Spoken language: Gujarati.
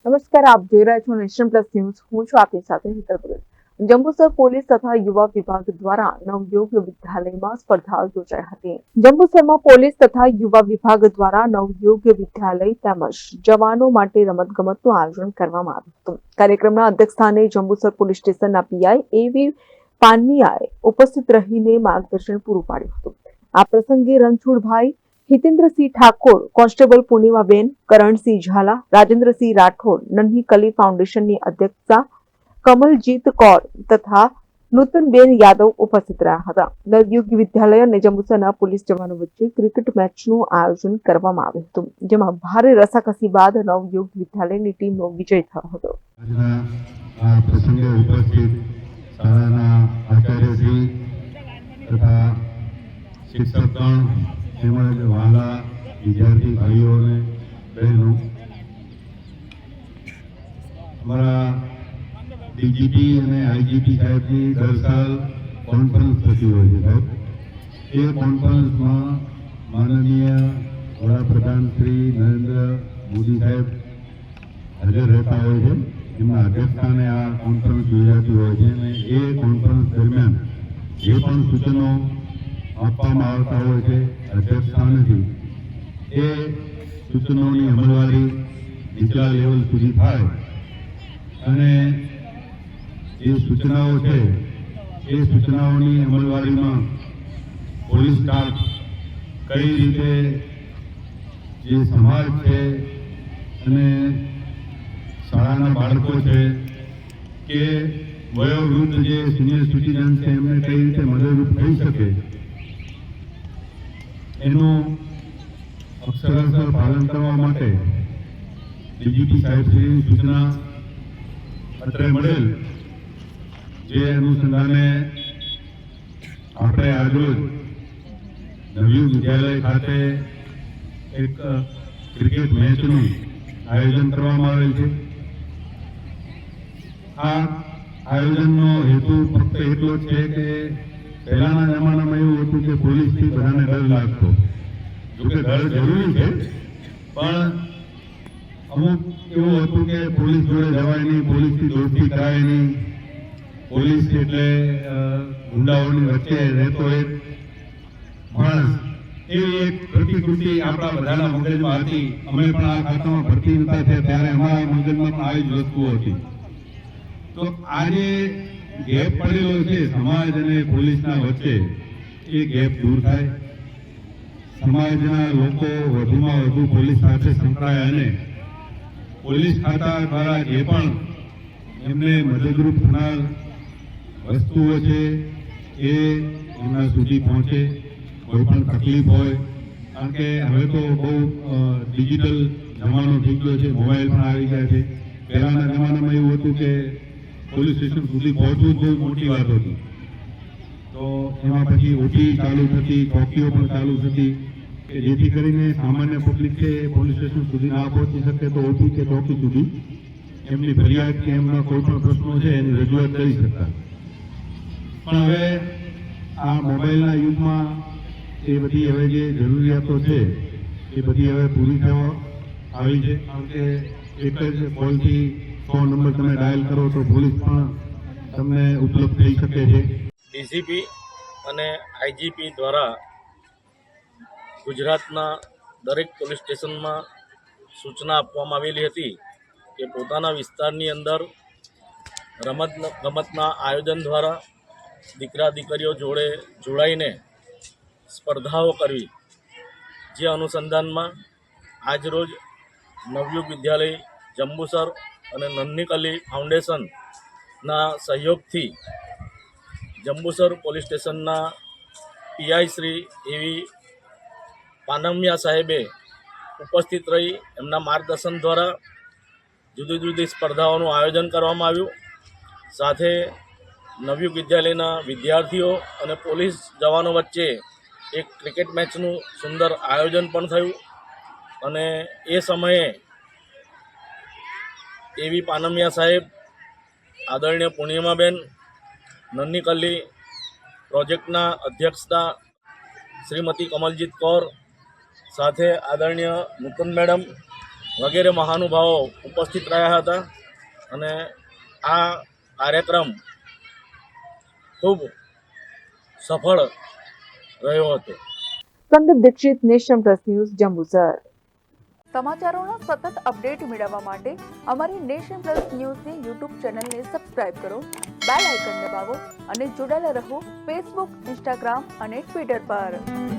નમસ્કાર, આપ જોઈ રહ્યા છો નેશન પ્લસ ન્યૂઝ। હું છું આપની સાથે હેતલ પટેલ। જંબુસર પોલીસ તથા યુવા વિભાગ દ્વારા નવયુગ વિદ્યાલયમાં સ્પર્ધા યોજાઈ હતી। જંબુસરમાં પોલીસ તથા યુવા વિભાગ દ્વારા નવયુગ વિદ્યાલય તેમજ જવાનો માટે રમતગમતનું આયોજન કરવામાં આવ્યું હતું। કાર્યક્રમના અધ્યક્ષસ્થાને જંબુસર પોલીસ સ્ટેશનના પીઆઈ એવી પાનમિયાએ ઉપસ્થિત રહીને માર્ગદર્શન પૂરું પાડ્યું હતું। આ પ્રસંગે રણછોડભાઈ हितेंद्रसिंह ठाकुर, कांस्टेबल पूर्णिमाबेन, करणसिंह झाला, राजेंद्रसिंह राठौड़, नन्ही कली फाउंडेशन की अध्यक्षा कमलजीत कौर तथा नूतनबेन यादव उपस्थित रहा था। नवयुग विद्यालय और जंबुसરના પોલીસ જવાનો વચ્ચે ક્રિકેટ મેચનું આયોજન કરવામાં આવ્યું હતું, જેમાં ભારે રસાકસી બાદ નવયુગ વિદ્યાલયની ટીમનો વિજય થયો હતો। આ પ્રસંગે ઉપસ્થિત શાળાના આચાર્યશ્રી તથા શિક્ષકગણ તેમજ વાલા વિદ્યાર્થી ભાઈઓ અને બહેનો, અમારા ડીજીપી અને આઈજીપી સાહેબની દર સાલ કોન્ફરન્સ થતી હોય છે સાહેબ। એ કોન્ફરન્સમાં માનનીય વડાપ્રધાન શ્રી નરેન્દ્ર મોદી સાહેબ હાજર રહેતા હોય છે। એમના અધ્યક્ષસ્થાને આ કોન્ફરન્સ યોજાતી હોય છે અને એ કોન્ફરન્સ દરમિયાન જે પણ સૂચનો આપવામાં આવતા હોય છે અધ્યક્ષસ્થાનેથી, એ સૂચનોની અમલવારી નીચલા લેવલ સુધી થાય અને જે સૂચનાઓ છે એ સૂચનાઓની અમલવારીમાં પોલીસ સ્ટાફ કઈ રીતે જે સમાજ છે અને શાળાના બાળકો છે કે વયોવૃદ્ધ જે સિનિયર સિટીઝન છે એમને કઈ રીતે મદદરૂપ થઈ શકે એનું અક્ષરશઃ પાલન કરવા માટે ડીજીપી સાહેબશ્રીની સૂચના અત્રે મળેલ, જે અનુસંધાને આપણે આજરોજ નવયુગ વિદ્યાલય ખાતે એક ક્રિકેટ મેચનું આયોજન કરવામાં આવેલ છે। આ આયોજનનો હેતુ ફક્ત એટલો જ છે કે પહેલાના જમાનામાં એવું હતું કે પોલીસથી બધાને ડર લાગતો, જોકે ડર જરૂરી છે, પણ અમુક એવું હતું કે પોલીસ જોડે જવાય નહીં, પોલીસથી દોસ્તી કરાય નહીં, પોલીસ એટલે ગુંડાઓની વચ્ચે રહેતો એક માણસ, એવી એક પ્રતિકૃતિ આપણા બધાના મગજમાં હતી। અમે પણ આ ખાતામાં ભરતી નતા થયા ત્યારે અમારા મગજમાં પણ આવી જ વસ્તુઓ હતી। તો આજે ગેપ પડેલો છે સમાજ અને પોલીસના વચ્ચે, એ ગેપ દૂર થાય, સમાજના લોકો વધુમાં વધુ પોલીસ સાથે સંકળાય અને પોલીસ ખાતા દ્વારા જે પણ એમને મદદરૂપ થનાર વસ્તુઓ છે એ એમના સુધી પહોંચે। કોઈ પણ તકલીફ હોય, કારણ કે હવે તો બહુ ડિજિટલ જમાનો થઈ ગયો છે, મોબાઈલ પણ આવી ગયા છે। પહેલાના જમાનામાં એવું હતું કે પોલીસ સ્ટેશન સુધી પહોંચવું જ બહુ મોટી વાત હતી, તો એમાં પછી ઓટી ચાલુ થતી, ચોકીઓ પણ ચાલુ થતી, કે જેથી કરીને સામાન્ય પબ્લિક છે પોલીસ સ્ટેશન સુધી ના પહોંચી શકે તો ઓટી કે ચોકી સુધી એમની ફરિયાદ કે એમના કોઈ પણ પ્રશ્નો છે એની રજૂઆત કરી શકતા। પણ હવે આ મોબાઈલના યુગમાં એ બધી હવે જે જરૂરિયાતો છે એ બધી હવે પૂરી થવા આવી છે, કારણ કે એક જ કોલથી 100 નંબર તમે ડાયલ કરો તો પોલીસ પણ તમને ઉપલબ્ધ થઈ શકે છે। ડીજીપી અને આઈજીપી દ્વારા ગુજરાતના દરેક પોલીસ સ્ટેશનમાં સૂચના આપવામાં આવેલી હતી કે પોતાના વિસ્તારની અંદર રમતગમતના આયોજન દ્વારા દીકરા દીકરીઓ જોડે જોડાઈને સ્પર્ધાઓ કરવી। જે અનુસંધાનમાં આજરોજ નવયુગ વિદ્યાલય જંબુસર અને નન્હી કલી ફાઉન્ડેશનના સહયોગથી જંબુસર પોલીસ સ્ટેશનના પીઆઈ શ્રી એવી પાનમિયા સાહેબે ઉપસ્થિત રહી એમના માર્ગદર્શન દ્વારા જુદી જુદી સ્પર્ધાઓનું આયોજન કરવામાં આવ્યું। સાથે નવયુગ વિદ્યાલયના વિદ્યાર્થીઓ અને પોલીસ જવાનો વચ્ચે એક ક્રિકેટ મેચનું સુંદર આયોજન પણ થયું અને એ સમયે એવી પાનમિયા સાહેબ, આદરણીય પૂર્ણિમાબેન, નન્હી કલી પ્રોજેક્ટના અધ્યક્ષતા શ્રીમતી કમલજીત કૌર, સાથે આદરણીય નૂતન મેડમ, વગેરે મહાનુભાવો ઉપસ્થિત રહ્યા હતા અને આ કાર્યક્રમ ખૂબ સફળ રહ્યો હતો. Sandeep Dikshit, Nation Plus News, Jambusar. સમાચારોના સતત અપડેટ મેળવવા માટે અમારી નેશન પ્લસ ન્યૂઝની યુટ્યુબ ચેનલને સબસ્ક્રાઇબ કરો, બેલ આઇકન દબાવો અને જોડાયેલા રહો ફેસબુક, ઇન્સ્ટાગ્રામ અને ટ્વિટર પર.